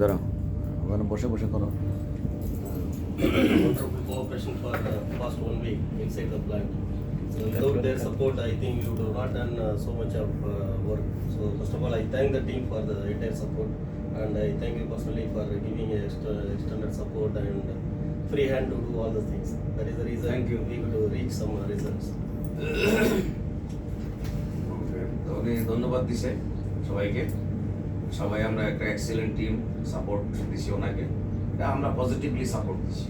দাঁড়াও, ওখানে বসে বসে করো। Wonderful cooperation for past 1 week inside the plant. So without their support, I think we would have not done so much of work. So first of all, I thank the team for the entire support, and I thank you personally for giving extended support and free hand to do all the things. That is the reason Thank you. we could reach some results. তো উনি ধন্যবাদ দিছে সবাইকে। সবাই আমরা একটা excellent team support দিছি ওনাকে, এটা আমরা পজিটিভলি সাপোর্ট দিছি।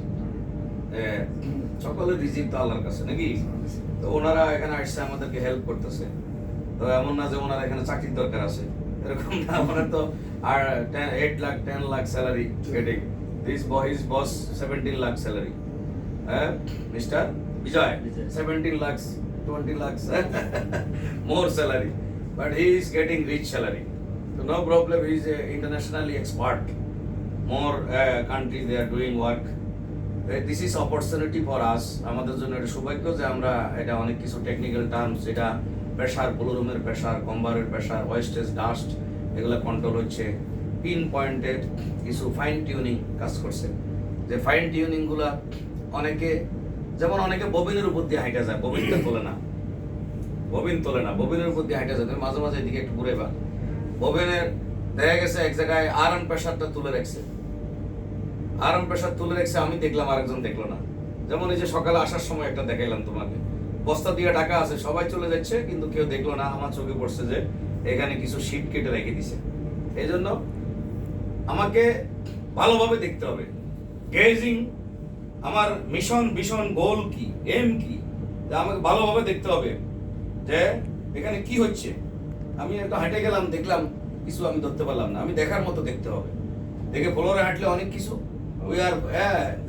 সকলের রিজিক তো আল্লাহর কাছে নাকি। তো ওনারা এখানে আসছে আমাদেরকে হেল্প করতেছে। তো এমন না যে ওনারা এখানে চাকরির দরকার আছে, এরকম না। ওনার তো আর 8 lakh 10 lakh salary getting, this boy his boss 17 lakh salary. Mister Vijay 17 lakhs 20 lakhs more salary, but he is getting rich salary, so no problem. He is internationally expert. More countries they are doing work. This is opportunity for us. আমাদের জন্য এটা সৌভাগ্য যে আমরা এটা অনেক কিছু technical terms, এটা প্রেসার, ব্লোরুমের প্রেসার, কম্বারের প্রেসার, ওয়েস্টেজ, ডাস্ট, এগুলো কন্ট্রোল হচ্ছে। পিন পয়েন্টেড কিছু ফাইন টিউনিং কাজ করছে, যে ফাইন টিউনিংগুলো অনেকে, যেমন অনেকে ববিনের উপর দিয়ে হাইটা যায়, ববিনটা তোলে না, ববিনের উপর দিয়ে হাইটা যায়। তুমি মাঝে মাঝে এদিকে একটু ঘুরে বা ববিনের দেখা গেছে এক জায়গায় আর্ম প্রেসারটা তুলে রাখছে, আমি দেখলাম, আরেকজন দেখলো না। যেমন এই যে সকালে আসার সময় একটা দেখাইলাম তোমাকে, বস্তা দিয়ে ঢাকা আছে, সবাই চলে যাচ্ছে কিন্তু কেউ দেখলো না। আমার চোখে পড়ছে যে এখানে কিছু শীট কেটে রেখে দিছে। এই জন্য আমাকে ভালোভাবে দেখতে হবে, গেজিং আমার মিশন, ভিশন, গোল কি, এম কি, আমাকে ভালোভাবে দেখতে হবে যে এখানে কি হচ্ছে। আমি একটা হাঁটে গেলাম, দেখলাম কিছু আমি ধরতে পারলাম না, আমি দেখার মতো দেখতে হবে। দেখে ফ্লোরে হাঁটলে অনেক কিছু, উই আর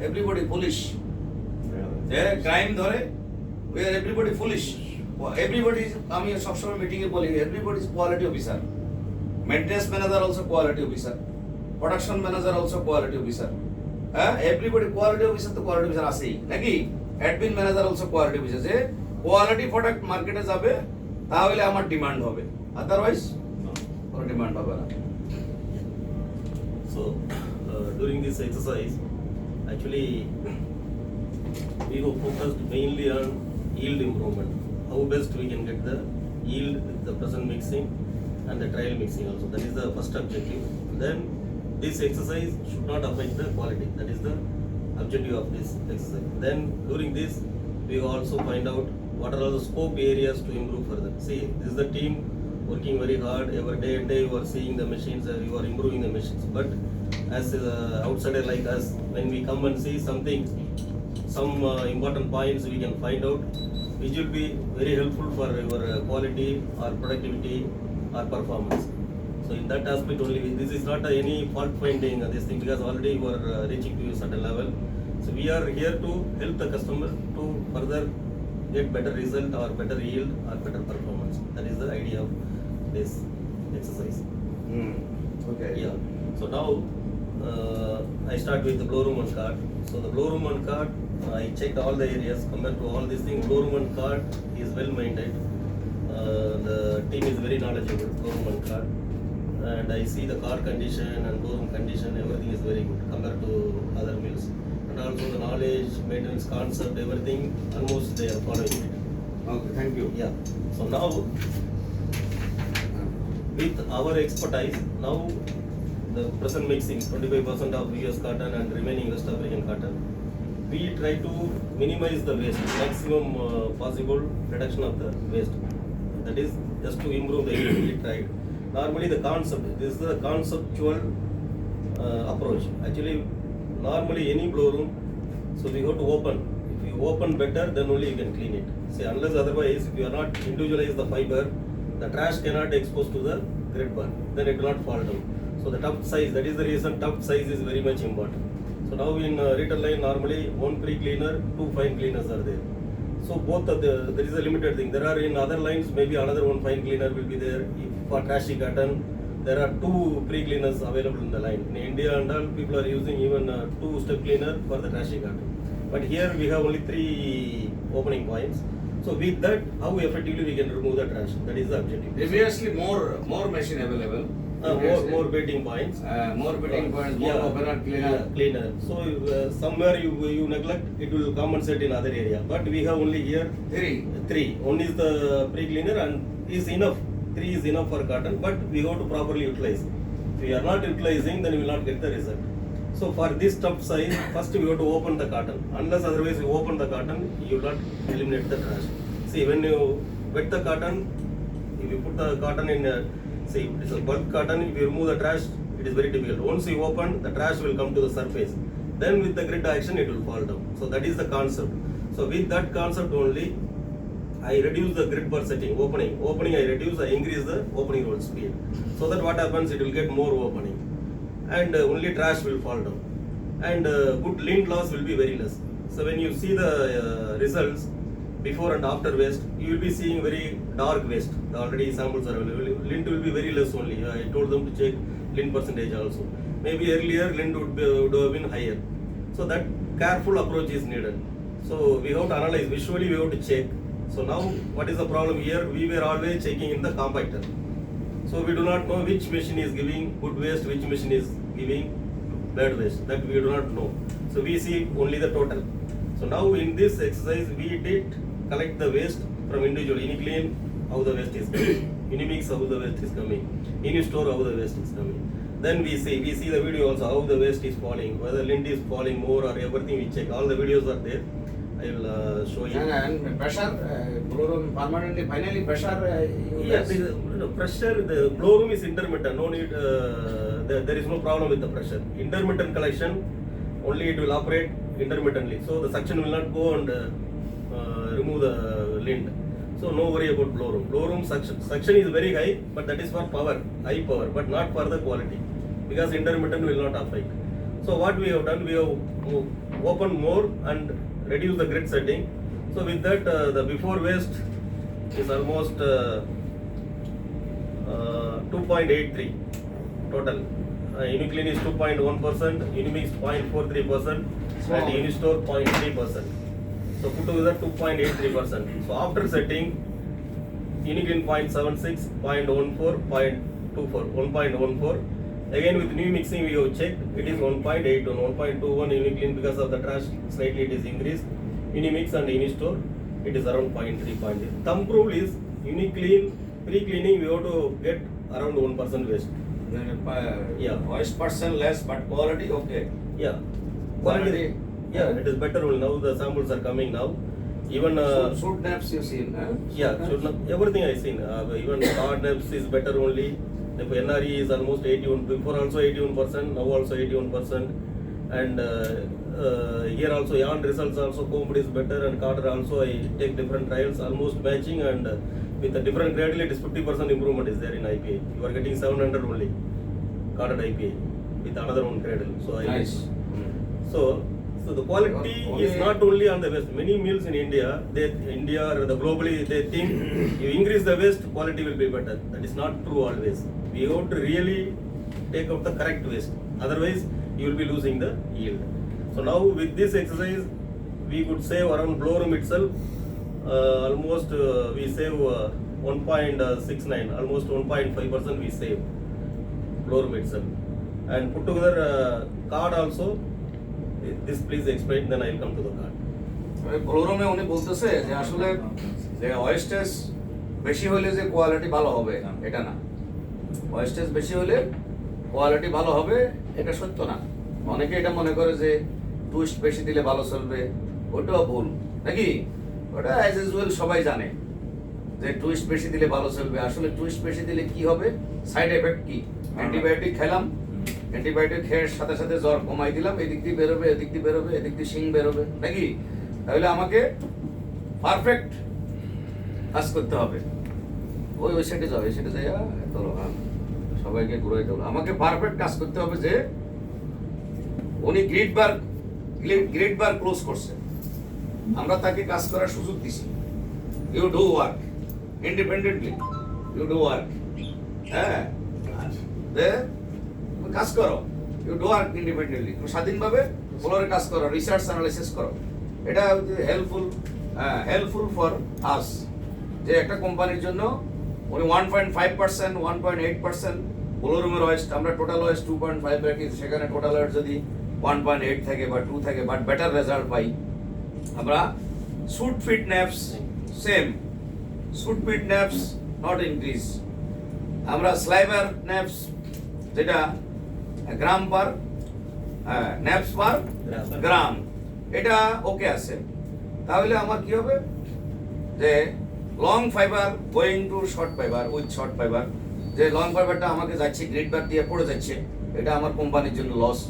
এভরিবডি পুলিশ, যে ক্রাইম ধরে we are everybody police, everybody. আমি সবসময় মিটিংয়ে বলি everybody is quality officer, maintenance manager also quality officer, production manager also quality officer. Everybody quality officer, তো কোয়ালিটি অফিসার আছেই নাকি। Admin manager also quality officer, যে কোয়ালিটি প্রোডাক্ট মার্কেটে যাবে তাহলে আমার ডিমান্ড হবে, আদারওয়াইজ কোনো ডিমান্ড হবে না। So during this exercise, actually we were focused mainly on yield improvement. How best we can get the yield with the present mixing and the trial mixing also. That is the first objective. Then this exercise should not affect the quality. That is the objective of this exercise. Then during this, we also find out what are all the scope areas to improve further. See, this is the team working very hard every day and day. You are seeing the machines, you are improving the machines. But as outsider like us, when we come and see something, some important points we can find out, which will be very helpful for your quality or productivity or performance. So in that aspect only, this is not any fault finding this thing, because already you are reaching to a certain level. So we are here to help the customer to further get better result or better yield or better performance. That is the idea of this exercise. Okay. Yeah. So now I start with the blow room and cart. So the blow room and cart, I checked all the areas compared to all these things. Blow room and cart is well maintained. The team is very knowledgeable, blow room and cart. And I see the car condition and blow room condition, everything is very good compared to other mills. And also the knowledge, maintenance concept, everything almost they are following it. Okay, thank you. Yeah. So now with our expertise, now the present mixing 25% of US cotton and remaining West African cotton, we try to minimize the waste, maximum possible reduction of the waste. That is just to improve the yield. We tried. Normally the concept, this is the conceptual approach. Actually, normally any blow room, so we have to open. If you open better, then only you can clean it. See, unless otherwise, if you are not individualize the fiber, the trash cannot expose to the grid bar, then it will not fall down. So the tuft size, that is the reason tuft size is very much important. So now in retail line, normally one pre-cleaner, two fine cleaners are there. So both of there is a limited thing. There are in other lines, maybe another one fine cleaner will be there. If for trashy cotton, there are two pre-cleaners available in the line. In India and all, people are using even two-step cleaner for the trashy cotton. But here we have only 3 opening points. So with that, how effectively we can remove the trash? That is the objective. Previously more machine available. more beating points. More beating points, more opener, cleaner. Yeah, cleaner. So somewhere you neglect, it will compensate in other area. But we have only here three. One is the pre-cleaner and is enough. 3 is enough for cotton, but we have to properly utilize. If we are not utilizing, then we will not get the result. So for this tough size, first we have to open the cotton. Unless otherwise you open the cotton, you will not eliminate the trash. See, when you wet the cotton, if you put the cotton in, see, it's a bulk cotton, if you remove the trash, it is very difficult. Once you open, the trash will come to the surface. Then with the grit action, it will fall down. So that is the concept. So with that concept only, I reduce the grid per setting, opening I reduce, I increase the opening roll speed. So that what happens, it will get more opening. And only trash will fall down. And good lint loss will be very less. So when you see the results, before and after waste, you will be seeing very dark waste. Already samples are available. Lint will be very less only. I told them to check lint percentage also. Maybe earlier lint would have been higher. So that careful approach is needed. So we have to analyze, visually we have to check. So now what is the problem here? We were always checking in the compactor. So we do not know which machine is giving good waste, which machine is giving bad waste. That we do not know. So we see only the total. So now in this exercise we did collect the waste from individual. Uniclean, how the waste is coming. Unimix, how the waste is coming. Unistore, how the waste is coming. Then we see the video also how the waste is falling, whether lint is falling more or everything we check. All the videos are there. I will show you. And pressure, blow room permanently, finally pressure. Pressure, the blow room is intermittent. No need, there is no problem with the pressure. Intermittent collection, only it will operate intermittently. So the suction will not go and remove the lint. So no worry about blow room. Blow room suction is very high, but that is for power, high power, but not for the quality, because intermittent will not affect. So what we have done, we have opened more and reduce the grid setting. So with that, the before waste is almost 2.83 total. Uniclean is 2.1%, Unimix 0.43%, and Unistore 0.3%. So put together 2.83%. So after setting, Uniclean 0.76, 0.14, 0.24, 1.14. Again with new mixing we have checked, it is 1.81, 1.21 Uniclean, because of the trash slightly it is increased. Unimix and Unistore, it is around 0.3, 0.8. Thumb rule is Uniclean, pre-cleaning we have to get around 1% waste. Yeah, waste percent less, but quality okay. Yeah, quality. Yeah, it is better. Now the samples are coming now. Even shoot naps you seen? Yeah, everything I seen. Even card naps is better only. The NRE is almost 81. Before also 81%. Now also 81%. And here also yarn results also combed is better, and carder also I take different trials almost matching, and with a different gradle it is 50% improvement is there in IPA. You are getting 700 only carded IPA with another one gradle. So Nice. So the quality is not only on the waste. Many mills in India, or the globally, they think you increase the waste, quality will be better. That is not true always. We have to really take out the correct waste. Otherwise, you will be losing the yield. So now with this exercise, we could save around blow room itself. Almost we save 1.69, almost 1.5% we save blow room itself. And put together card also. This please explain, then I will come to the card. ব্লোরুমে উনি বলতেছে যে আসলে যে wastage বেশি হলে যে quality ভালো হবে এটা না, ওয়েস্টেজ বেশি হলে কোয়ালিটি ভালো হবে এটা সত্য না। অনেকে এটা মনে করে যে টুইস্ট বেশি দিলে ভালো চলবে, ওটাও ভুল নাকি? ওটা অ্যাজ ইউজুয়াল সবাই জানে যে টুইস্ট বেশি দিলে ভালো চলবে। আসলে টুইস্ট বেশি দিলে কি হবে, সাইড এফেক্ট কি? অ্যান্টিবায়োটিক খেলাম, অ্যান্টিবায়োটিক খেয়ে সাথে সাথে জ্বর কমাই দিলাম, এদিক দিয়ে বেরোবে, এদিক দিয়ে বেরোবে, এদিক দিয়ে শিং বেরোবে নাকি? তাহলে আমাকে পারফেক্ট কাজ করতে হবে। ওই সাইডে যাও, এই সাইডে যাই তোলো, সবাইকে ঘুরাই তোলো। আমাকে পারফেক্ট কাজ করতে হবে যে উনি গ্রিড বার ক্লোজ করছে, আমরা তাকে কাজ করার সুযোগ দিছি। You do work independently, you do work, হ্যাঁ কাজ করো, ইউ ডু ওয়ার্ক ইন্ডিপেন্ডেন্টলি, স্বাধীনভাবে ফ্লোরে কাজ করো, রিসার্চ অ্যানালাইসিস করো। এটা হেল্পফুল ফর আস, যে একটা কোম্পানির জন্য উনি 1.5%, 1.8% ব্লোরুমের ওয়েস্ট আমরা টোটাল ওয়েস্ট 2.5 রাখি, সেখানে টোটাল ওয়েস্ট যদি 1.8 থাকে বা 2 থাকে, বাট বেটার রেজাল্ট পাই। আমরা suit fit neps same, suit fit neps not increase. আমরা স্লাইভার ন্যাপস যেটা গ্রাম পার ন্যাপস পার গ্রাম, এটা ওকে আছে। তাহলে আমার কি হবে যে long fibre going to short fibre with short fibre, যে লং ফাইবারটা আমাকে যাচ্ছে গ্রিড বার দিয়ে পড়ে যাচ্ছে, এটা আমার কোম্পানির জন্য লস।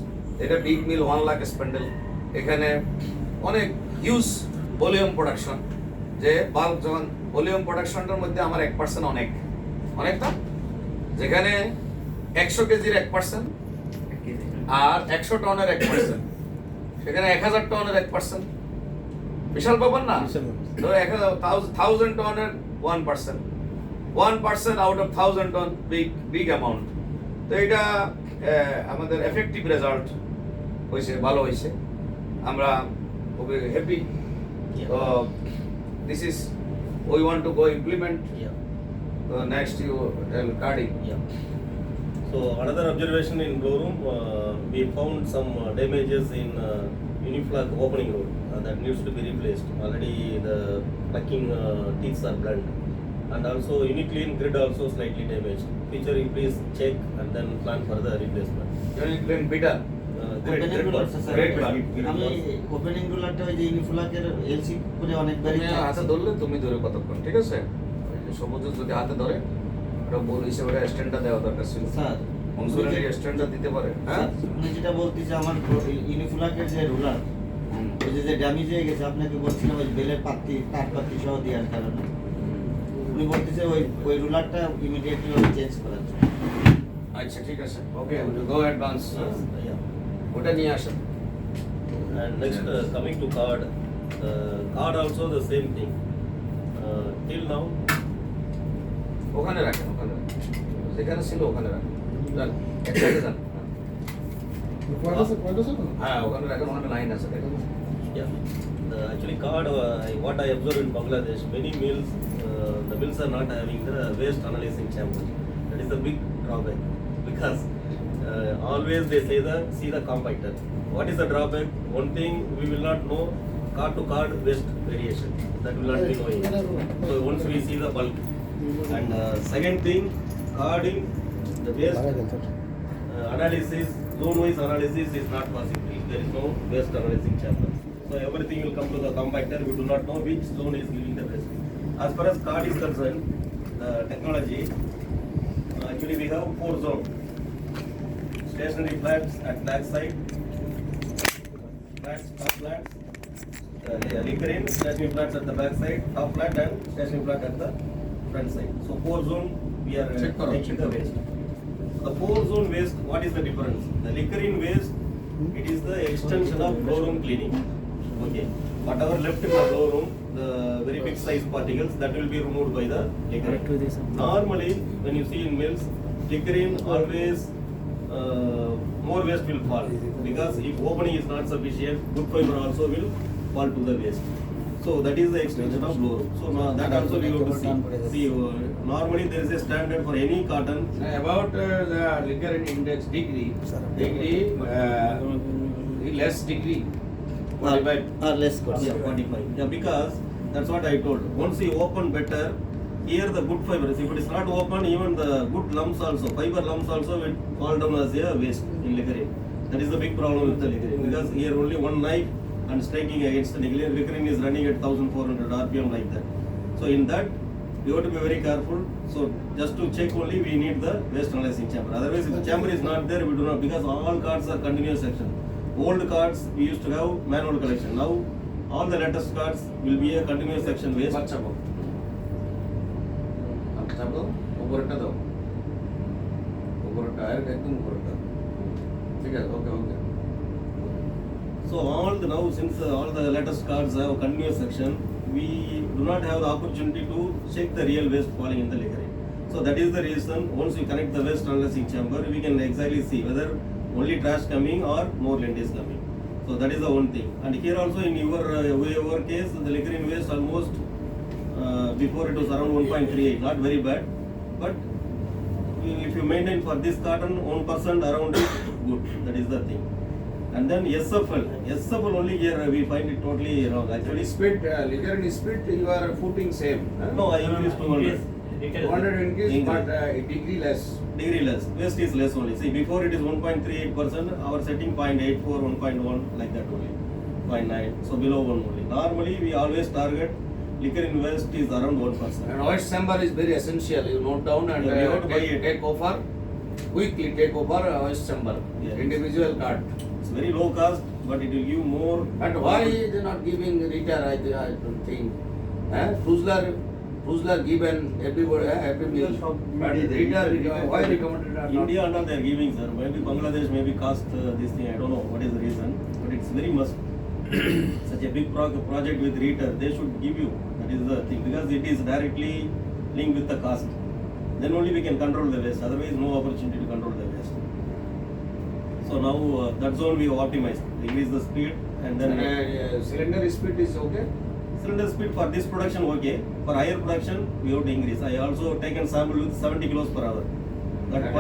এটা বিগ মিল 1 লাখ স্প্যান্ডেল, এখানে অনেক হিউজ ভলিউম প্রোডাকশন, যে বাল্ক যখন ভলিউম প্রোডাকশনটার মধ্যে আমার 1% অনেকটা, যেখানে 100 কেজির 1% আর 100 টনের 1%, সেখানে 1000 টনের 1%, বিশাল ব্যাপার না? তো 1000 টনের 1% আউট অফ 1000 টন, বিগ অ্যামাউন্ট। তো এটা আমাদের এফেক্টিভ রেজাল্ট হয়েছে, ভালো হয়েছে, আমরা খুবই হ্যাপি। তো this is we want to go implement next you carding. So another observation in blow room, we found some damages in uniflag opening rod that needs to be replaced. Already the plucking teeth are blunt, and also uniclean grid also slightly damaged. Future you please check and then plan for the replacement. Uniclean bitter. Great আমি opening রুলারটা ওই যে ইউনিফ্লাকের LC করে অনেকবারই হাতে ধরলে তুমি ধরে কতক্ষণ, ঠিক আছে? সবুজ যদি হাতে ধরে ওটা বল হিসেবে স্ট্যান্ডটা দেওয়া দরকার ছিল স্যার। অংশগুলি স্ট্যান্ডটা দিতে পারে। হ্যাঁ, আপনি যেটা বলতেছে আমার ইউনিফ্লাকের যে রুলার ওই যে ড্যামেজ হয়ে গেছে, আপনাকে বলছিলাম ওই বেলের পাত্তি তার পাত্তি সহ দেওয়ার কারণে, উনি বলতেছে ওই রুলারটা ইমিডিয়েটলি চেঞ্জ করার জন্য। আচ্ছা ঠিক আছে, ওকে গো অ্যাডভান্স, ওটা নিয়ে আসেন। And next coming to card, card also the same thing. Till now, ওখানে রাখেন, যেখানে ছিল ওখানে রাখেন, যান একসাথে যান। হ্যাঁ ওখানে রাখেন, ওখানে লাইন আছে দেখেন। yeah, actually card, what I observed in Bangladesh, many mills, the mills are not having the waste analyzing chamber. That is the big drawback, because always they say see the compactor. What is the drawback? One thing we will not know card to card waste variation. That will not be knowing. So once we see the bulk, and second thing, carding the waste analysis, zone-wise analysis is not possible. There is no waste analyzing chamber. So everything will come to the compactor. We do not know which zone is giving the waste. As far as card is concerned, the technology, actually we have 4 zones. Stationary flats at back side, flats, top flats, liquor in, stationary flats at the back side, top flat and stationary flat at the front side. So 4 zone we are taking the waste. The 4 zone waste, what is the difference? The liquor in waste, it is the extension of blow room cleaning. Okay, whatever left in the blow room, the very big size particles, that will be removed by the liquor. Normally, when you see in mills, liquor in always more waste will fall, because if opening is not sufficient, good fiber also will fall to the waste. So that is the extension of blow room. So now that also we have to see. Normally there is a standard for any cotton. About the liquor index degree, less degree, 45. R less করছে। Yeah, 45. Yeah, because that's what I told. Once you open better, here the good fibers, if it is not open, even the good lumps also, fiber lumps also will fall down as a waste in liquorin. That is the big problem with the liquorin, because here only one knife and striking against the liquorin is running at 1400 RPM like that. So in that, you have to be very careful. So just to check only, we need the waste analyzing chamber. Otherwise, if the chamber is not there, we do not, because all cards are continuous section. Old cards we used to have manual collection. Now all the latest cards will be a continuous section waste. চাপো উপরেরটা দাও, উপরেরটা একদম উপরেরটা, ঠিক আছে, ওকে ওকে। So all the now, since all the latest cards have continuous section, we do not have the opportunity to check the real waste falling in the liquor. So that is the reason, once we connect the waste analyzing chamber, we can exactly see whether only trash coming or more lint is coming. So that is the one thing. And here also in your case, the liquor in waste almost before it was around 1.38, not very bad, but we if you maintain for this cotton 1% around it, good. That is the thing. And then SFL only here we find it totally wrong. Actually, Liquor in split, you are footing same. Huh? no, I increase 200. 200 increase, but degree less. Degree less. Waste is less only. See, before it is 1.38%, our setting 0.84, 1.1 like that only. 0.9. So below 1 only. Normally we always target liquor in waste is around 1%. And waste chamber is very essential. You note down and Yeah, we have to buy it. take over. Quickly take over waste chamber. Yeah. Individual card. It's very low cost, but it will give more. But why they not giving return? I don't think. Fusler given everybody every meal. But return, why recommended or not? India and all they are giving, sir. Maybe Bangladesh maybe cost this thing. I don't know what is the reason, but it's very must. Such a big project with reader, they should give you. That is the thing, because it is directly linked with the cost. Then only we can control the waste. Otherwise, no opportunity to control the waste. So now that zone we optimize, increase the speed, and then Cylinder speed is okay. cylinder speed for this production okay. For higher production we have to increase. I also taken sample with 70 kilos per hour. That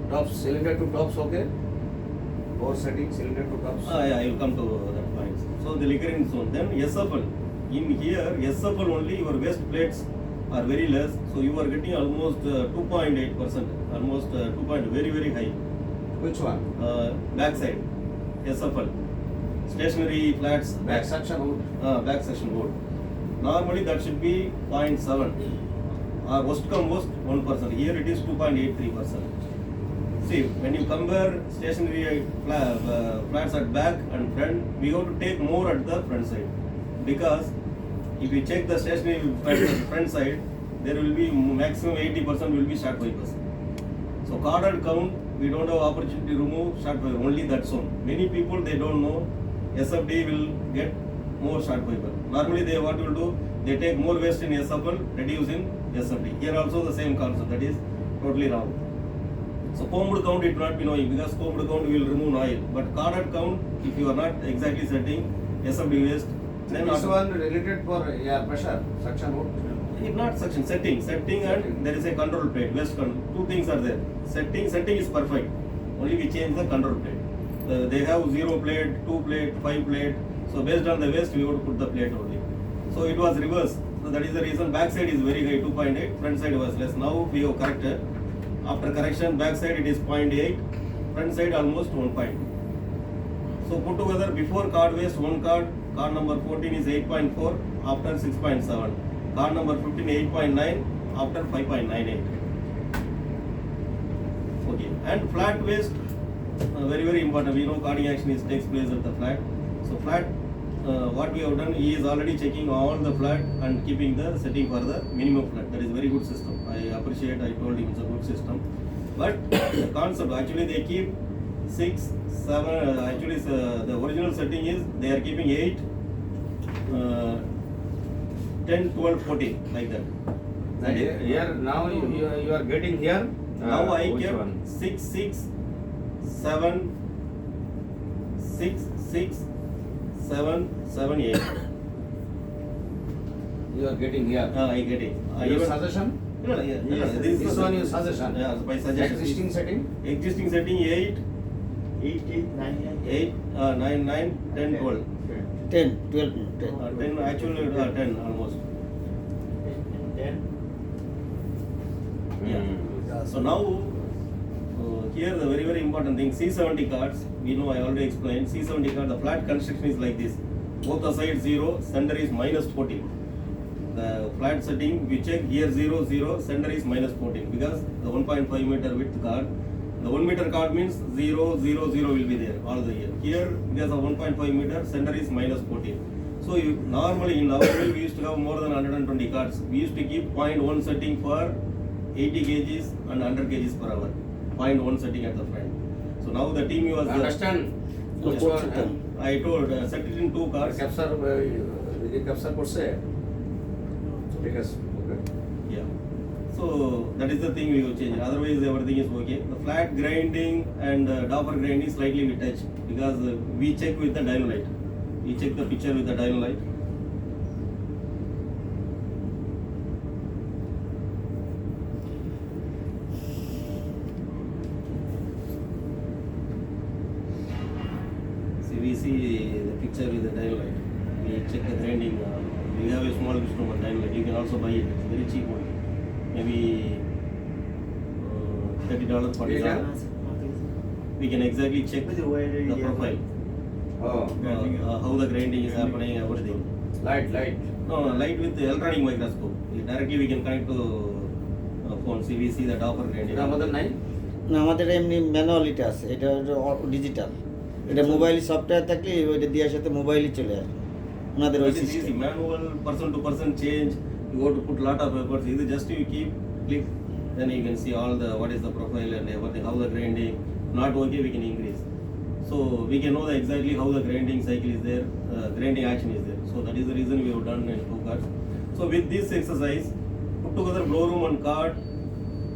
Tops, cylinder to tops okay. Bore setting cylinder to tops. yeah, I will come to that point. So the liquor in zone. Then SFL. In here, SFL only your waste plates are very less. So you are getting almost 2.8%. Almost 2 point, very high. Which one? Backside. SFL. Stationary flats. Back section wood. Back section wood. Normally that should be 0.7. Worst come worst 1%. Here it is 2.83%. See, when you compare stationary flats at back and front, we have to take more at the front side, because if you check the stationary flats at the front side, there will be maximum 80% will be short fibers. So corded count, we don't have opportunity to remove short fiber, only that zone. Many people they don't know SFD will get more short fiber. Normally they what will do, they take more waste in SFL, reduce in SFD. Here also the same concept, that is totally wrong. So combed count it not be knowing, because combed count will remove oil, but corded count if you are not exactly setting SFD waste, then This one related for pressure suction wood. It's not suction, setting and there is a control plate, waste control. Two things are there. Setting is perfect. Only we change the control plate. They have 0 plate, 2 plate, 5 plate. So based on the waste we have to put the plate only. So it was reverse. So that is the reason back side is very high, 2.8, front side was less. Now we have corrected. After correction, back side it is 0.8, front side almost 1 point. So put together before card waste, one card number 14 is 8.4, after 6.7. Card number 15 8.9, after 5.98. Okay, and flat waste, very important. We know carding action takes place at the flat. So flat, what we have done, he is already checking all the flat and keeping the setting for the minimum flat. That is very good system. I appreciate. I told him it's a good system. But the concept, actually they keep 6, 7. Actually the original setting is they are keeping 8, 10, 12, 14 like that. And here now you are getting here. Now I which kept one? 6, 6, 7, 6, 6, 7, 7, 8. You are getting here. I get it. Your suggestion? No, This one is suggestion. Yeah, by suggestion. Existing setting? Existing setting 8, 8, 9, 9, 10, 12. 10, 12, 10. 10 actually 10 almost. Yeah. So now here the very important thing, C70 cards, we know I already explained. C70 card, the flat construction is like this. Both the sides 0, center is minus 14. The flat setting, we check here 0, 0, center is minus 14, because the 1.5 meter width card, the 1 meter card means 0, 0, 0 will be there all the year. Here, because of 1.5 meter, center is minus 14. So normally in our mill we used to have more than 120 cards. We used to keep 0.1 setting for 80 kgs and 100 kgs per hour. 0.1 setting at the front. So now the team was Understand? Which one? I told set it in 2 cards. Capture করছে ঠিক আছে okay. Yeah. So that is the thing we will change. Otherwise everything is okay. The flat grinding and dopper grinding slightly we touch, because we check with the dynamite. We check the picture with the dynamite. we see the picture with the dial light. We check the grinding. We have a small instrument dial light. You can also buy it. It's very cheap only. Maybe $30, $40. We can exactly check the profile. Oh, How the grinding is happening, everything. light. No, light with the electronic microscope. Directly we can connect to phone. See, we see the dopper grinding. এটা আমাদের নাই? না আমাদের এমনি manual এটা আছে, এটা digital. এটা মোবাইল সফটওয়্যার থাকলে ওইটা দেওয়ার সাথে মোবাইলই চলে আসবে ওনাদের ওই It is easy. System. Manual, person to person change. You go to put lot of efforts. Either just you keep click, then you can see all the what is the profile and everything. How the grinding. Not okay, we can increase. So we can know exactly how the grinding cycle is there, grinding action is there. So that is the reason we have done in 2 cards. So with this exercise, put together blow room and card.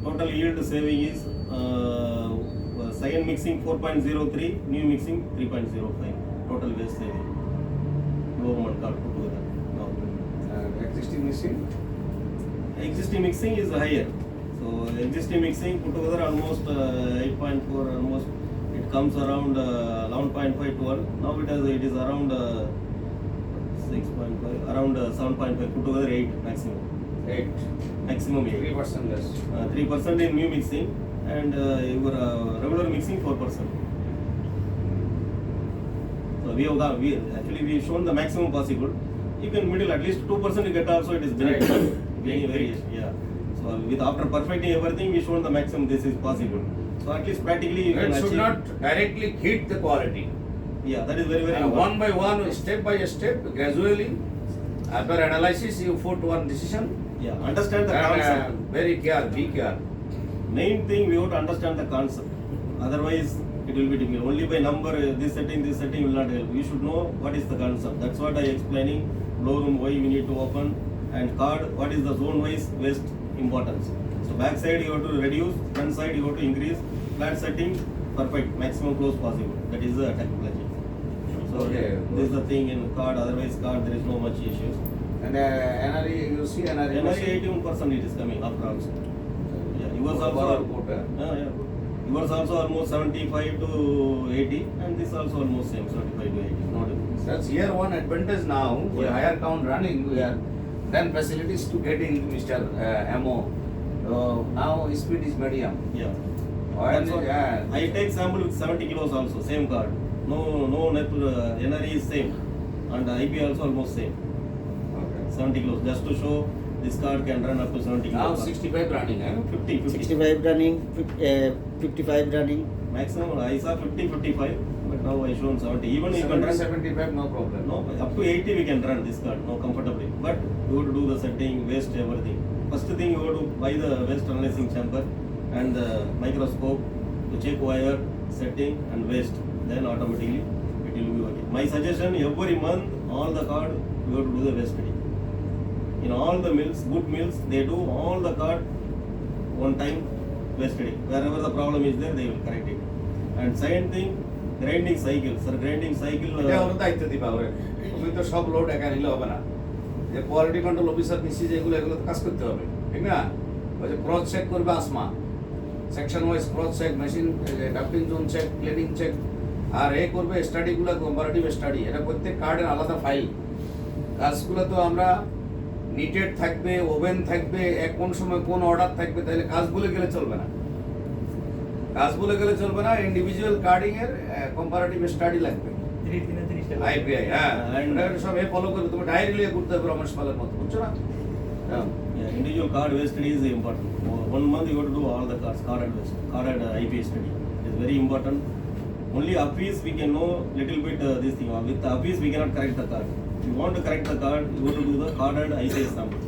Total yield saving is cyan mixing 4.03, new mixing 3.05. Total waste saving. Blow room and card put together. Now, Existing machine? existing mixing is higher. So existing mixing put together almost 8.4, almost it comes around 11.5 to 1. Now it is around 6.5, around 7.5. Put together 8 maximum. 8. Maximum 8. 3% less. 3% in new mixing and your regular mixing 4%. So we shown the maximum possible. You can middle at least 2% you get also, it is benefit. Very variation, yeah. So with after perfecting everything, we shown the maximum this is possible. So at least practically you can It should achieve. not directly hit the quality. Yeah, that is very important. One by one, step by step, gradually, after analysis, you put one decision. Yeah, understand the And, concept. very care, be care. Main thing we have to understand the concept. Otherwise, it will be difficult. Only by number, this setting will not help. You should know what is the concept. That's what I explaining. Blow room, why we need to open, and card, what is the zone wise waste importance. So back side you have to reduce, front side you have to increase, flat setting, perfect, maximum close possible. That is the technology. So Okay. this is the thing in card. Otherwise, card there is no much issues. And NRE, you see NRE. NRE 81% it is coming after also. Yeah, yours Overall also. good, Yeah. Yours also almost 75 to 80, and this also almost same 75 to 80. No difference. That's here one advantage now. With Yeah. higher count running, we are then facilities to getting Mr. MO. Now speed is medium. Yeah. Oil That's is, what yeah. I take sample with 70 kilos also, same card. No NRE is same, and IP also almost same. Okay. 70 kilos, just to show this card can run up to 70 Now kilos. 65 running, 50. 65 running 55 running Maximum, I saw 50, 55, but now I shown 70. Even you can 70, run 75, no problem. No, up to 80 we can run this card, no, comfortably. But you have to do the setting, waste, everything. First thing you have to buy the waste analyzing chamber and the microscope to check wire, setting and waste. Then automatically it will be working. My suggestion, every month, all the card, you have to do the waste study. In all the mills, good mills, they do all the card one time waste study. Wherever the problem is there, they will correct it. And second thing, grinding cycle. Sir, grinding cycle. এটা ওর দায়িত্ব দিবা ওরে। তুমি তো সব load একা নিলে হবে না। যে কোয়ালিটি কন্ট্রোল অফিসার নিশ্চি যেগুলো এগুলো তো কাজ করতে হবে। ঠিক না? ওই যে ক্রস চেক করবে Asma. Section wise cross check, machine dumping zone check, cleaning check, আর এ করবে স্টাডিগুলো কম্পারেটিভ স্টাডি। এটা প্রত্যেক কার্ডের আলাদা ফাইল। কাজগুলো তো আমরা নিটেড থাকবে, ওভেন থাকবে, কোন সময় কোন অর্ডার থাকবে, তাহলে কাজ ভুলে গেলে চলবে না। কাজ ভুলে গেলে চলবে না, ইন্ডিভিজুয়াল কার্ডিং এর কম্পারেটিভ স্টাডি লাগবে। আইপিআই, হ্যাঁ, এটা সব এ ফলো করবে। তুমি ডায়েরি লিখে করতে হবে রমেশ পালের মতো, বুঝছো না? হ্যাঁ। Yeah, individual card waste study is important. 1 month you have to do all the cards, card and waste, card and IPA study. It is very important. Only uppies we can know little bit this thing. With the uppies we cannot correct the card. If you want to correct the card, you have to do the card and IPA sample.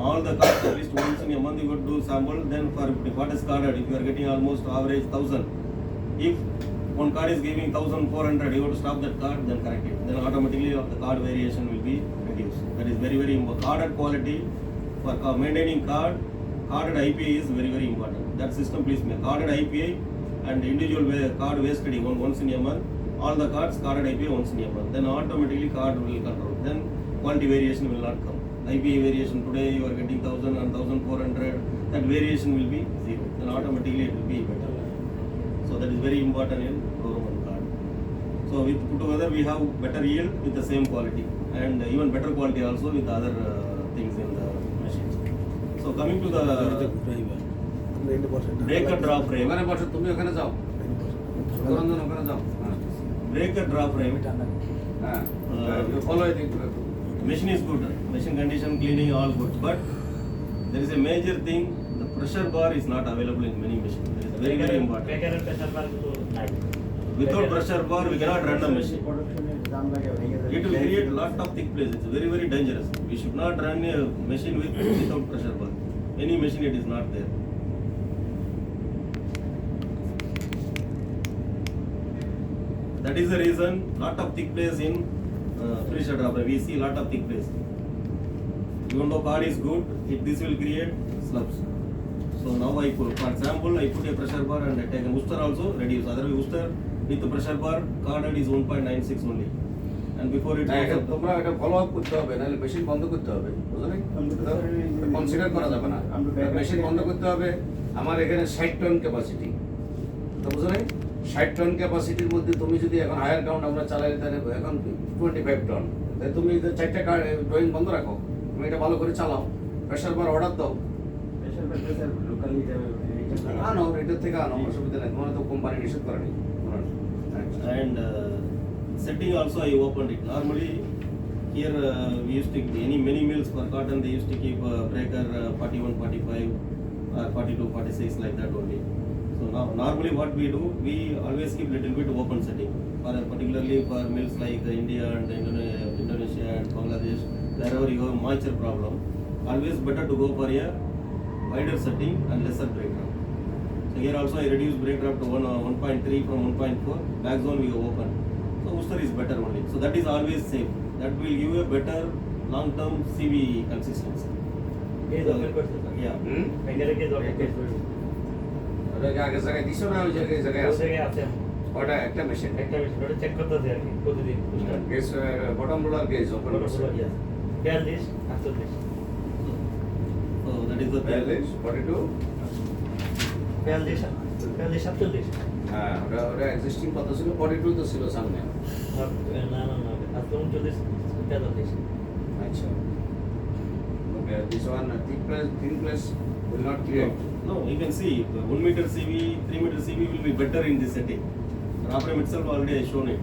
All the cards at least once in a month you have to do sample. Then for what is carded, if you are getting almost average 1000, if one card is giving 1400, you have to stop that card, then correct it. Then automatically the card variation will be reduced. That is very very important. Carded quality for maintaining carded IPA is very very important. That system please make carded IPA and individual card waste study once in a month. All the cards carded IPA once in a month. Then automatically card will control. Then quality variation will not come. IPA variation today you are getting 1000 and 1400. That variation will be zero. Then automatically it will be better. So that is very important in Roman card. So So with put together we have better yield with the same quality and even better quality also with other things in the machines. So coming to the breaker drop frame. ওখানে বসো, তুমি ওখানে যাও, সুন্দররঞ্জন ওখানে যাও। Breaker drop frame. হ্যাঁ, follow এই দিকগুলো। Machine is good. Machine condition, cleaning all good. But there is a major thing. The pressure bar is not available in many machines. It is very very important. Without pressure bar, we cannot run the machine. It will create lot of thick places. It's very very dangerous. We should not run a machine without pressure bar. Any machine it is not there. That is the reason lot of thick place in finisher drop. We see lot of thick place. Even though card is good, this will create slumps. So now I put, for example, I put a pressure bar and I take a booster also reduce. Otherwise booster with the pressure bar carded is 1.96 only. And before it না, goes এটা up, তোমরা এটা follow up করতে হবে, নাহলে machine বন্ধ করতে হবে, বুঝলে? কনসিডার করা যাবে না, মেশিন বন্ধ করতে হবে। আমার এখানে 60 টন ক্যাপাসিটি, তো বুঝলে 60 টন ক্যাপাসিটির মধ্যে তুমি যদি এখন হায়ার কাউন্ট আমরা চালাই, তাহলে এখন 25 টন, তাই তুমি 4টা ড্রয়িং বন্ধ রাখো, তুমি এটা ভালো করে চালাও, প্রেসার বার অর্ডার দাও, আনো এটার থেকে আনো, অসুবিধা নেই, তোমার তো কোম্পানি নিষেধ করেনি। and setting also I opened it. Normally here we used to many mills per carton they used to keep breaker 41, 45 or 42, 46 like that only. So now normally what we do, we always keep little bit open setting for particularly for mills like India and Indonesia and Bangladesh, wherever you have moisture problem, always better to go for a wider setting and lesser break drop. So here also I reduce break drop to 1.3 from 1.4, back zone we open. So booster is better only. So that is always safe. That will give you a better long term CV consistency. Yeah. ওটাকে আগে জায়গায় দিছো না ওই জায়গায় জায়গায় আছে? ওটা একটা মেশিন, চেক করতেছি আর কি প্রতিদিন। Gauge bottom roller gauge open করছো, 42, 48, So that is the 42, 42। 42, 47। হ্যাঁ, ওটা এক্সিস্টিং কত ছিল? 42 তো ছিল সামনে। না আজকে 39, 43। আচ্ছা, okay, this one thin place will not create. No, you can see 1 meter CV, 3 meter CV will be better in this setting. Drop frame itself already I shown it.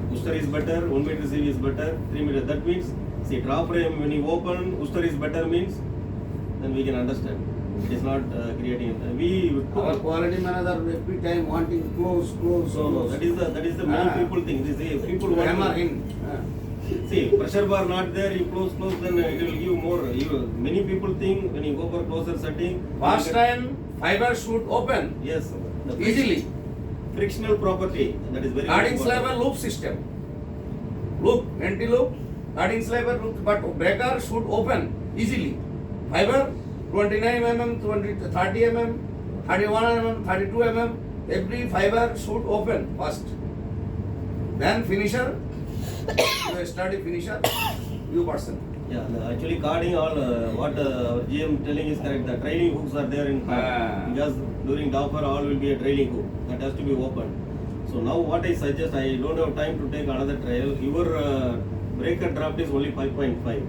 Booster is better, 1 meter CV is better, 3 meter. That means, see drop frame when you open, booster is better means, then we can understand. It is not creating. Our quality manager every time wanting close. No, that is the main people thing. This is people want Hammer him. See, pressure bar not there, you close, then it will give more. Many people think when you go for closer setting. First time fiber should open. Yes. The Easily. Frictional property, that is very Guarding important. sliver loop system. Loop, anti-loop, guarding sliver loop, but breaker should open easily. Fiber 29 mm, 30 mm, 31 mm, 32 mm, every fiber should open first. Then finisher, you study finisher, you person. Yeah, actually carding all what our GM telling is correct. The trailing hooks are there in card. Because during dopper all will be a trailing hook that has to be opened. So now what I suggest, I don't have time to take another trial. Your breaker draft is only 5.5.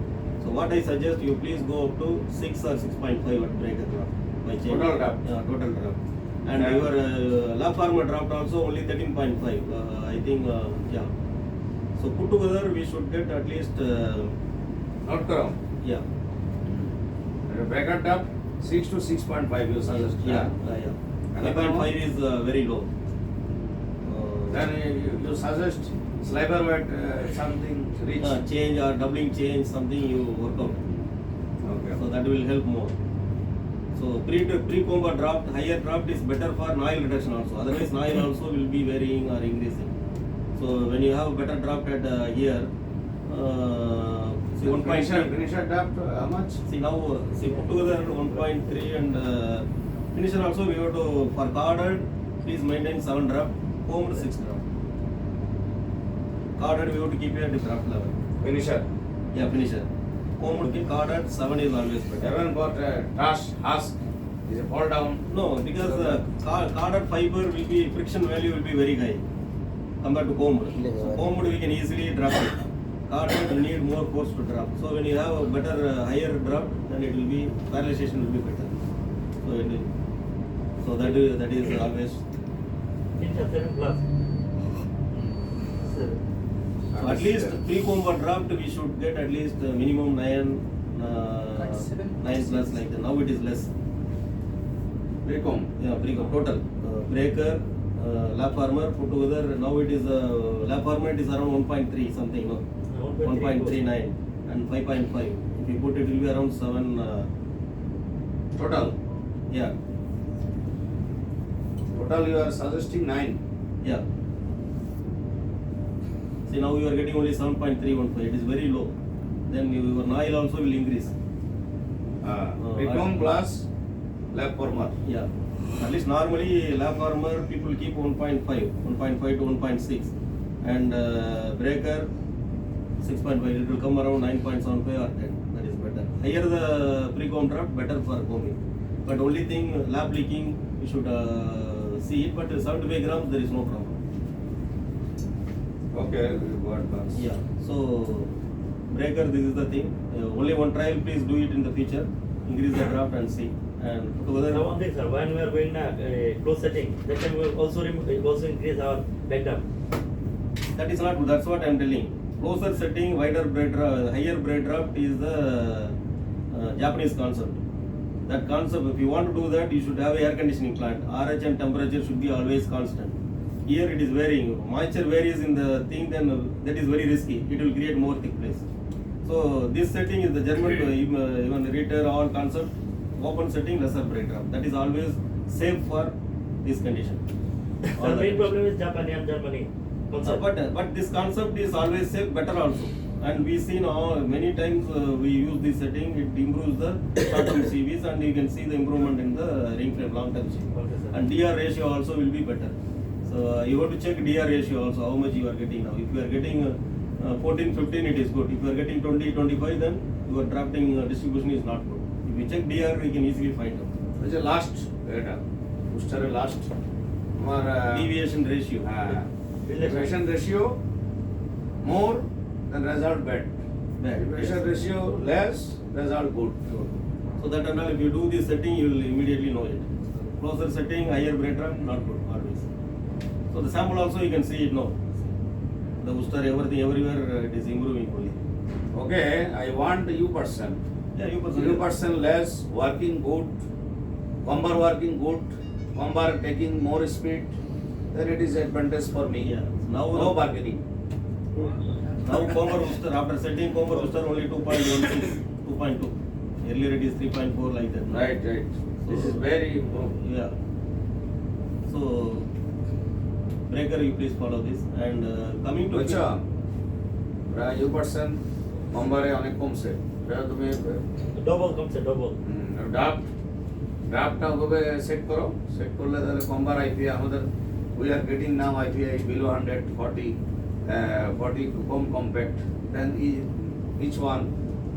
So what I suggest, you please go up to 6 or 6.5 at breaker draft. By change. Total draft. Yeah, total draft. And your lap farmer draft also only 13.5. I think yeah. So put together we should get at least Note karo. yeah. Breaker draft 6 to 6.5 you suggest. Yeah. And 5.5 is very low. Then you suggest sliver weight something rich. Change or doubling change, something you work out. Okay. So that will help more. So pre-comba draft, higher draft is better for noise reduction also. Otherwise noise also will be varying or increasing. So when you have better draft at here, see 1.3. Finisher draft how much? See now, put together 1.3 and finisher also we have to, for carded, please maintain 7 draft, combed 6 draft. Carded we have to keep it at the draft level. Finisher. Yeah, finisher. Combed carded 7 is always better. Haven't got husk. Is a fall down. No, because carded fiber will be, friction value will be very high. compared to combed. So combed we can easily drop it. Carded you need more force to drop. So when you have a better higher drop, then it will be parallelization will be better. So it will, so that is always. Inter 7 plus. 7. So at least pre-comb draft we should get at least minimum 9 plus like that. Now it is less. Pre-comb. Yeah, pre-comb total breaker, lap armor put together. Now it is lap armor it is around 1.3 something, no, 1.39 and 5.5. If you put it will be around 7. Total. Yeah, Total you are suggesting 9. yeah. See now you are getting only 7.315. It is very low. Then your noise also will increase. Pre-comb plus lap warmer. Yeah. At least normally lap armor people keep 1.5 to 1.6 and breaker 6.5. It will come around 9.75 or 10. That is better. Higher the pre-comb draft, better for combing. But only thing lap leaking you should see it. But 75 grams there is no problem. Okay, you got that. Yeah. So breaker this is the thing. Only one trial. Please do it in the future. Increase the draft and see. And together. So one thing, sir, when we are going close setting, that time we will also increase our back up. That is not good. That's what I am telling. Closer setting, wider braid draft, higher braid draft is the Japanese concept. That concept, if you want to do that, you should have a air conditioning plant. RH and temperature should be always constant. Here it is varying. Moisture varies in the thing, then that is very risky. It will create more thick place. So this setting is the German, even the Ritter all concept. Open setting, lesser braid draft. That is always safe for this condition. The main problem is Japan and Germany. Concept. But this concept is always safe, better also. And we see now many times we use this setting, it improves the short-term CVs and you can see the improvement in the ring frame long-term CV. Okay, sir. And DR ratio also will be better. So you have to check DR ratio also, how much you are getting now. If you are getting 14, 15, it is good. If you are getting 20, 25, then your drafting distribution is not good. If you check DR, you can easily find out. Which is last data. Booster last. Deviation ratio. Deviation ratio more than result bad. Deviation ratio less, result good. So that and all, if you do this setting, you will immediately know it. Closer setting, higher braid draft, not good always. So the sample also you can see it now. The booster, everything, everywhere it is improving only. Okay, I want U person. Yeah, you U person less, working good, comber working good, comber taking more speed, then it is advantage for me. Yeah. Now No bargaining. Now comber booster, after setting comber booster only 2.16, 2.2. Earlier it is 3.4 like that. Right. This is very improved. Yeah. So breaker, you please follow this. And coming to আচ্ছা প্রায় U% নম্বরে অনেক কমছে এটা তুমি Double concept, double. ড্রাফটটা হবে set করো set করলে তাহলে কম্বার আইপিআই আমাদের we are getting now IPI below 140 40 কম compact then each one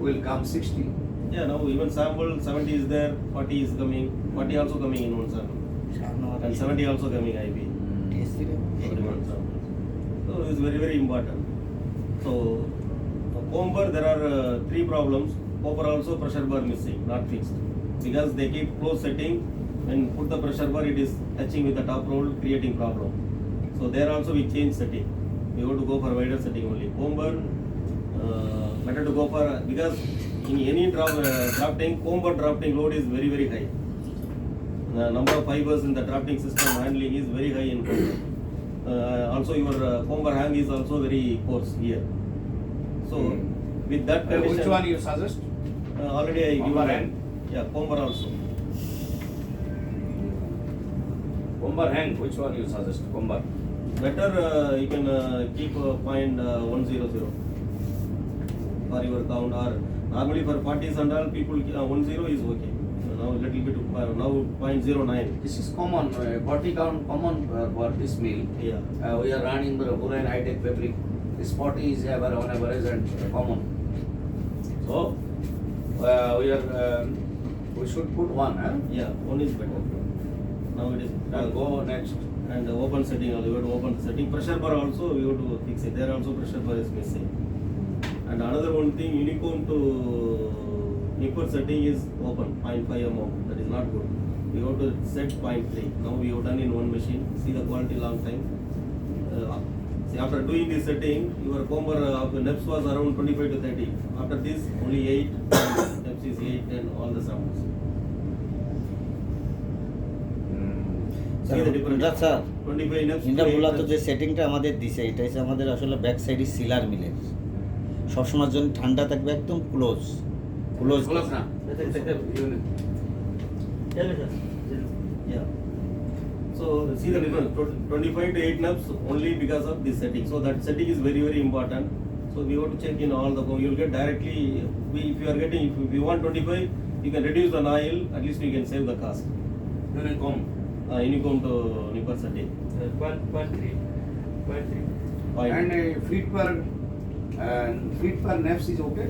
will come 60. yeah, now even sample 70 is there, 40 is coming, 40 also coming in one sample. And 70 also coming IP. So it's very, very important. So comber, there are 3 problems. Copper also pressure bar missing, not fixed. Because they keep close setting, when put the pressure bar, it is touching with the top roll, creating problem. So there also we change setting. We have to go for wider setting only. Comber, better to go for, because in any drafting, comber drafting load is very, very high. The number of fibers in the drafting system handling is very high in comber. Also your comber hang is also very coarse here. So with that condition, Which one you suggest? already I Comber given. hang? Yeah, comber also. Comber hang, which one you suggest? Comber. Better you can keep 0.100 for your count, or normally for 40s and all people 10 is okay. Now little bit now 0.09. This is common, 40 count common for this mill. Yeah. We are running the Huron high-tech fabric. This 40 is on average and common. So we should put one. Yeah, one is better. Now it is. Now go next. And the open setting also, you have to open the setting. Pressure bar also, you have to fix it. There also pressure bar is missing. And another one thing, uniform to nipper setting is open, 0.5 mm. That is not good. We have to set 0.3. Now we have done in one machine. See the quality long time. See, after doing this setting, your comber of the NEPS was around 25 to 30. After this, only 8. NEPS is 8 and all the sounds. See the difference? Sir 25 NEPS. India to 8 মূলত যে NEPS. সেটিংটা আমাদের দিছে এটা হচ্ছে আমাদের আসলে back সাইডে সিলার মিলের সবসময়ের জন্য ঠান্ডা থাকবে একদম ক্লোজ ক্লোজ না Tell me, sir. Yeah. So see the difference. 25 to 8 NEPS only because of this setting. So that setting is very very important. So we have to check in all the. You will get directly. If you are getting, if you want 25, you can reduce the oil. At least you can save the cost. Com Unicom to nipper setting. 0.3. Point. and feet per nefs is okay.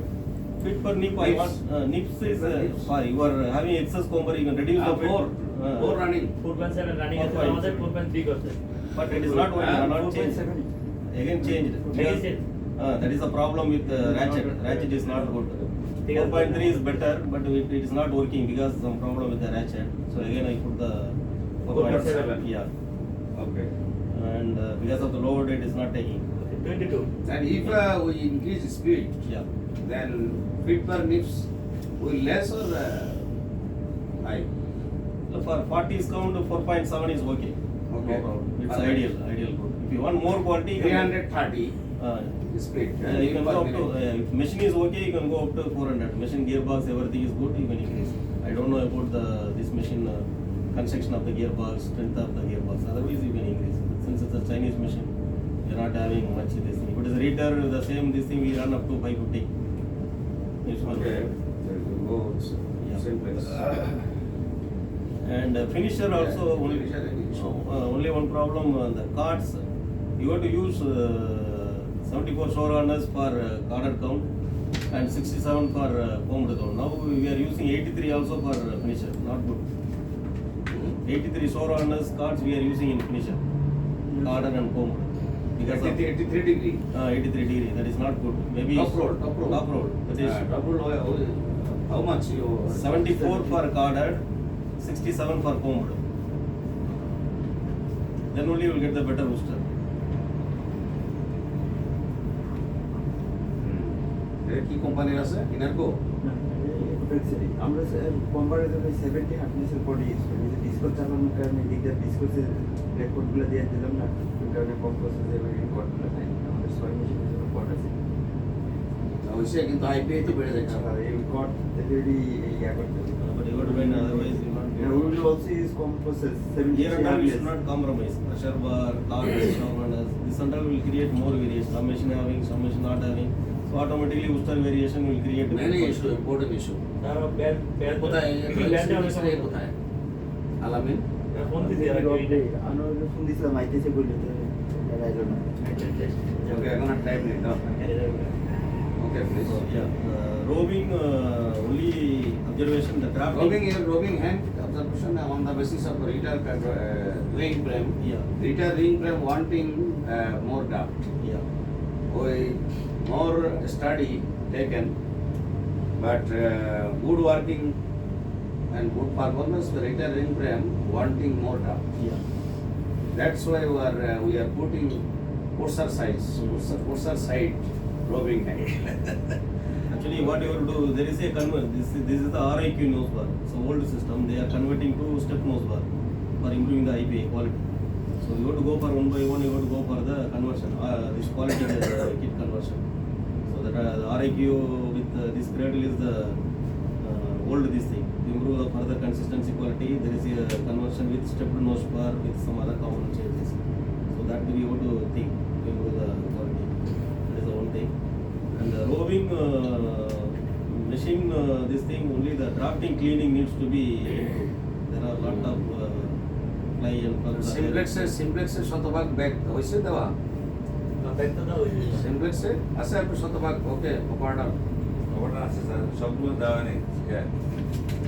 Fit per nip. I Nips. want nips is Nips. sorry. You are having excess comber. You can reduce the fit. four running 4.7 running আছে 4.7 আমাদের 4.3 করছে But it is not working. Not changed. Again changed. Because, that is the problem with ratchet. Ratchet is not good. 4.3 is better, but it is not working because some problem with the ratchet. So again I put the 4.7. Yeah. okay. And because of the load, it is not taking. 22. And if we increase speed, Yeah. then feet per nifs will less or high. So for 40s count, 4.7 is okay. Okay. No problem. It's Perfect. ideal good. If you want more quality, you can, 330 you speed. can go up to, if machine is okay, you can go up to 400. Machine gearbox, everything is good, you can increase. I don't know about this machine construction of the gearbox, strength of the gearbox. Otherwise, you can increase. Since it's a Chinese machine, you're not having much this thing. If it is a reader, the same this thing we run up to 550. It's one. Okay. There you go. Yeah. Same place. And finisher also Yeah, only, finisher issue. only one problem, the cards. You have to use 74 shore runners for carded count and 67 for combed count. Now we are using 83 also for finisher, not good. 83 shore runners cards we are using in finisher, carded and combed. Because of 83 degree. 83 degree, that is not good. Maybe Top roll. Top roll. That is Top roll, how much you? 74 for carded, 67 for combed. Then only you will get the better booster. এটা কি কোম্পানির আছে ইনারকো আমরা comparative 70 হার্ডনেসের body use করি যে disco চালানোর কারণে দিকটা ডিসকোসের রেকর্ডগুলো দিয়ে দিলাম না ওই কারণে কম প্রসেসে রেকর্ডগুলো নাই আমাদের 6 মেশিনের জন্য কড আছে ওইসে কিন্তু আইপিআই তো বেড়ে যাচ্ছে এই কড যদি ইয়া করতে হবে But you have to win, otherwise you will not we get. will also use com process 70 Here and there we should not compromise. Pressure bar, cards, showrunners. This and all will create more variation. Some machine having, some machine not having. So automatically booster variation will create. Many issue important issue তারা band কোথায় ব্যান্ডে অনেক সময় কোথায় আলামিন phone দিতে আর আমরা phone দিছিলাম আইতেছে বললে তো এরাইলো না ওকে এখন আর টাইম নেই দাও okay please So, yeah, roving only observation, the drafting. Roving hand observation on the basis of reader ring frame. Yeah. Reader ring frame wanting more draft. Yeah. More study taken, but good working and good performance. The reader ring frame wanting more draft. Yeah. That's why we are putting Corsair size, Corsair side roving hand. Actually, what you have to do, there is a this is the RIQ nose bar. So old system, they are converting to step nose bar for improving the IPA quality. So you have to go for one by one. You have to go for the conversion, this quality kit conversion. So that the RIQ with this cradle is the old this thing. To improve the further consistency quality, there is a conversion with stepped nose bar with some other common changes. So that we have to think to improve the quality. That is the one thing. And the roving machine, this thing only the drafting cleaning needs to be improved. There are a lot of fly and bugs. সিমপ্লেক্সের শতভাগ bag হয়েছে দেওয়া band তো দাও সিমপ্লেক্সে আছে আপনি শতভাগ ওকে operator order আছে sir সবগুলো দেওয়া নেই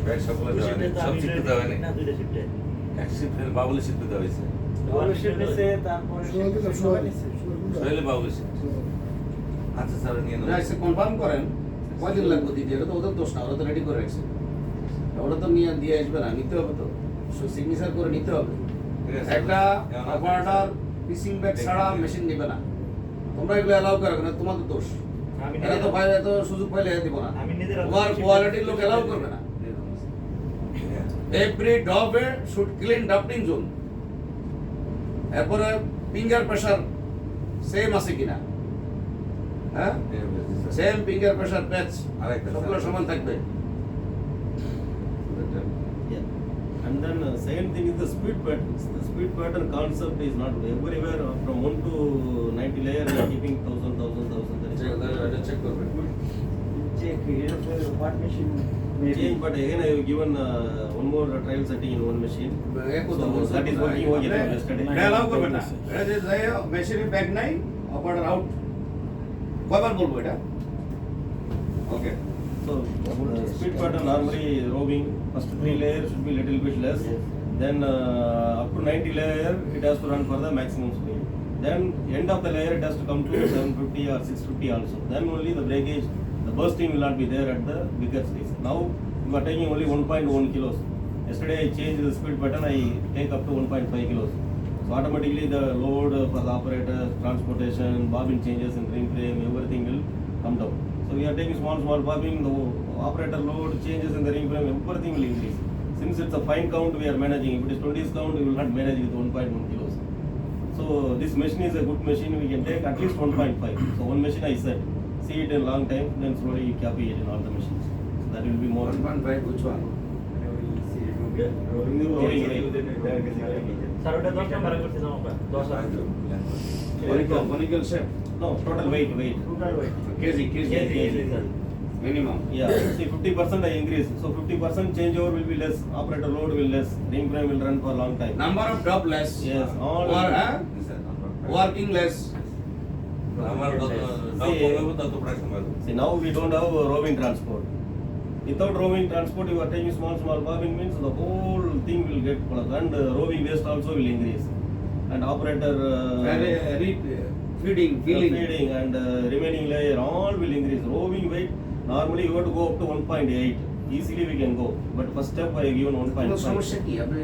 ব্যাগ সবগুলো দেওয়া নেই সব শিফট দেওয়া নেই না দুইটা শিফটে এক শিফট বাবুলের শিফট দেওয়া হয়েছে সোহেলে পাবো বেশি। আচ্ছা স্যার নিয়ে নেবো। এসে কনফার্ম করেন কয়দিন লাগবে দিতে, এটা তো ওদের দোষ না, ওরা তো রেডি করে রাখছে, ওরা তো নিয়ে দিয়ে আসবে না, নিতে হবে তো সিগনেচার করে নিতে হবে। ঠিক আছে। একটা অপারেটর পিসিং ব্যাগ ছাড়া মেশিন নেবে না, তোমরা এগুলো অ্যালাউ করো না, তোমাদের দোষ। আমি এরা তো পাইলে তো সুযোগ পাইলে দিব না, আমি নিজের তোমার কোয়ালিটির লোক অ্যালাউ করবে না। এভরি ডবে শুড ক্লিন ডাম্পিং জোন, এরপরে ফিঙ্গার প্রেসার সেম আছে কিনা, হ্যাঁ সেম ফিঙ্গার প্রেসার প্যাচ আরেকটা সবগুলো সমান থাকবে। Yeah. And then second thing is the speed pattern. The speed pattern concept is not everywhere. From 1 to 90 layer, we are keeping 1000. That is এটা check করবে। check what machine maybe. change, but again I have given one more trial setting in one machine. So that is working okay from yesterday. এটা allow করবে না, এটা যে যাই মেশিনের bag নাই অপারেটর আউট, কয়বার বলবো এটা? ওকে So speed pattern normally roving first 3 layer should be little bit less. Then up to 90 layer it has to run for the maximum speed. Then end of the layer it has to come to 750 or 650 also. Then only the breakage, the bursting will not be there at the bigger space. Now you are taking only 1.1 kilos. Yesterday I changed the speed pattern, I take up to 1.5 kilos. So automatically the load for the operator, transportation, bobbin changes in ring frame, everything will come down. So we are taking small bobbin, the operator load changes in the ring frame, everything will increase. Since it's a fine count we are managing, if it is 20's count we will not manage with 1.1 kilos. So this machine is a good machine, we can take at least 1.5. So one machine I said, see it in long time, then slowly you copy it in all the machines. So that will be more. 1.5 which one? Sir ওটা 10 number করছিলাম আমরা 10 আর Conical shape, No, total weight. Total weight. kg, sir minimum. Yeah, see 50% I increase. So 50% changeover will be less, operator load will less, ring frame will run for a long time. Number of drop less. Yes, all. Working less. আমার যত See, কমবে তত price কমবে। See now we don't have roving transport. Without roving transport, you are taking small bobbin means the whole thing will get collapsed and roving waste also will increase. And operator Feeding, feeling. feeding and remaining layer all will increase. Roving weight normally you have to go up to 1.8. Easily we can go, but first step I have given কোনো সমস্যা 1.5. কি আপনি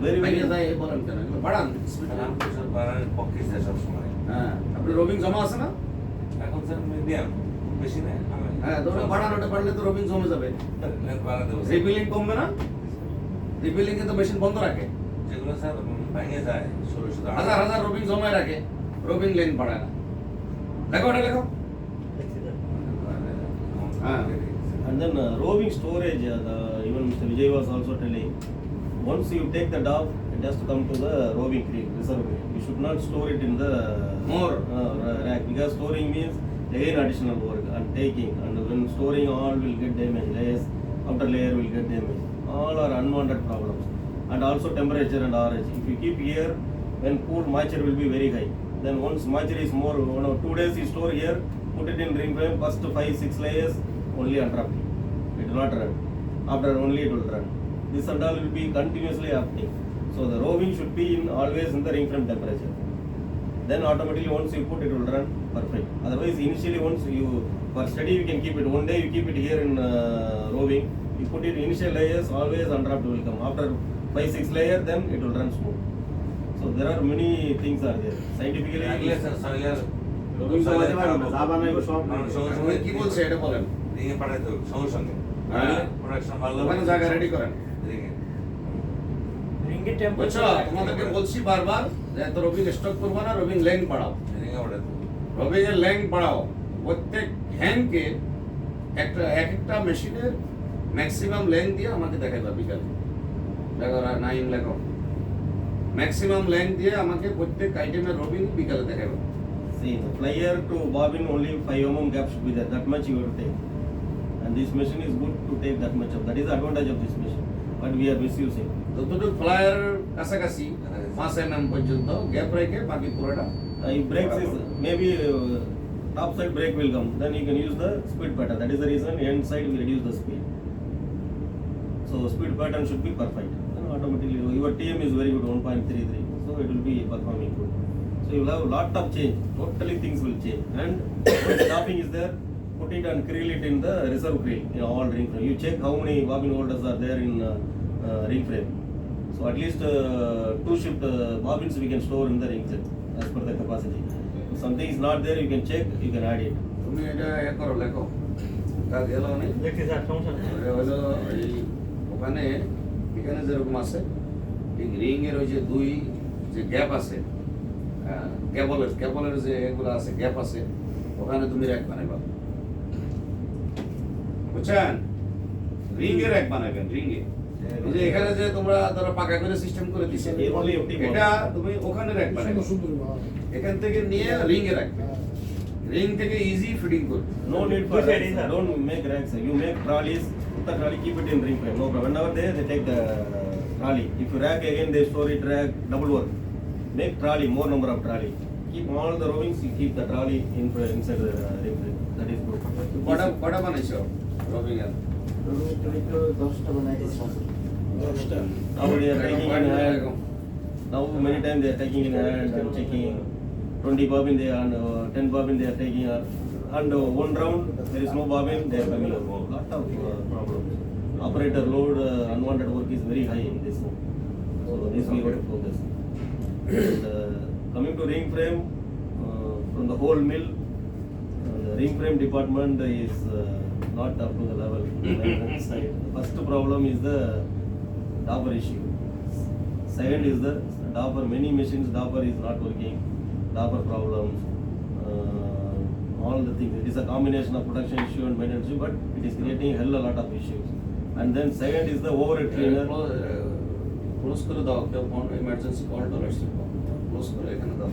Very, বাইরে very- যায় বলেন কেন, এগুলো বাড়ান speed আমার টা। প্রেশার বাড়ানোর পক্ষে স্যার সবসময়। হ্যাঁ আপনি রোবিং জমা আছে না? এখন স্যার মিডিয়াম বেশি নেই। হ্যাঁ তো বাড়ানোটা বাড়লে তো রোবিং জমে যাবে, বাড়া দেবো। রিফিলিং কমবে না, রিফিলিং কিন্তু মেশিন বন্ধ রাখে, যেগুলো স্যার ভেঙে যায় 1600 হাজার রোবিং জমায় রাখে, রোবিং লেন বাড়ায় না। লেখো এটা লেখো। And then roving storage, even Mr. Vijay was also telling, once you take the dog, it has to come to the roving crate, reserve crate. You should not store it in the More. rack, because storing means again additional work and taking, and when storing all will get damaged, layers, outer layer will get damaged. All are unwanted problems. And also temperature and RH. If you keep here, when cool moisture will be very high. Then once moisture is more, 2 days you store here, put it in ring frame, first 5-6 layers, only unwrapping. It will not run. After only it will run. This and all will be continuously happening. So the roving should be always in the ring frame temperature. Then automatically once you put it will run perfect. Otherwise initially once you, for study you can keep it, one day you keep it here in roving, you put it initial layers, always unwrapped will come. After 5-6 layer then it will run smooth. So there are many things are there. Scientifically লাগলে sir সয়েলের রোবিং জমাতে পারবো না, যা বানাইবো সব আপনি কি বলছে এটা বলেন, রিঙে পাঠাইতে হবে সঙ্গে সঙ্গে। হ্যাঁ। প্রোডাকশন ভালো ওখানে জায়গা রেডি করেন। রিঙে রিঙ্গি বুঝছো, টেম্পারেচার তোমাদেরকে বলছি বারবার যে এত রোবিং স্টক করবো না, রোবিং লেন্থ বাড়াও, রিঙে পাঠাইতে হবে। রোবিং এর লেন্থ বাড়াও। প্রত্যেক হ্যান্ডকে একটা মেশিনের ম্যাক্সিমাম লেন্থ দিয়ে আমাকে দেখাইবা বিকালে, দেখো নাইম লেখো, ম্যাক্সিমাম লেন্থ দিয়ে আমাকে প্রত্যেক আইটেমের রোবিং বিকালে দেখাইবা। see the flyer to bobbin only 5 mm gap should be there. That much you have to take. And this machine is good to take that much of. That is the advantage of this machine. But we are misusing. যতটুকু flyer কাছাকাছি 5 mm পর্যন্ত gap রেখে বাকি পুরোটা If brakes is maybe top side brake will come, then you can use the speed pattern. That is the reason end side will reduce the speed. So speed pattern should be perfect. Then automatically your TM is very good 1.33. So it will be performing good. So you will have a lot of change. Totally things will change. And when stopping is there, put it and creel it in the reserve creel in all ring frame. You check how many bobbin holders are there in ring frame. So at least 2 shift bobbins we can store in the ring set as per the capacity. If something is not there, you can check, you can add it. তুমি এটা করো লেখো কাজ গেল নেই দেখছি sir সমস্যা নেই এটা হলো এই ওখানে এখানে যেরকম আছে এই রিং এর ওই যে দুই যে গ্যাপ আছে কেবলের যে এগুলো আছে গ্যাপ আছে ওখানে তুমি র্যাক বানাইবা বুঝছেন রিং এর র্যাক বানাবেন রিং এ এই যে এখানে যে তোমরা ধরো পাকা করে সিস্টেম করে দিছো এটা তুমি ওখানে র্যাক বানাইবা এখান থেকে নিয়ে রিং এ রাখবে রিং থেকে ইজি ফিটিং করবে No need for racks. Don't make racks. You make trolleys. Put the trolley, keep it in ring frame. No problem. Whenever they take the trolley. If you rack again, they store it rack, double work. Make trolley, more number of trolley. Keep all the rovings. You keep the trolley inside the ring frame. That is good. কটা বানাইছো রবিং এর তো 10টা বানাই দিয়েছি Now they are taking in hand. Now many times they are taking in hand and checking. 20 bobbin they are, 10 bobbin they are taking. And one round there is no bobbin, they are coming up. Lot of problems. Operator load, unwanted work is very high in this one. So this we have to focus. And, coming to ring frame, from the whole mill, the ring frame department is not up to the level. The first problem is the dopper issue. Second is the dopper. Many machines dopper is not working. Dopper problems. All the things. It is a combination of production issue and maintenance issue, but it is creating hell a lot of issues. And then second is the overhead cleaner. Close করে দাও কেউ emergency call টল আসছে close করে এখানে দাও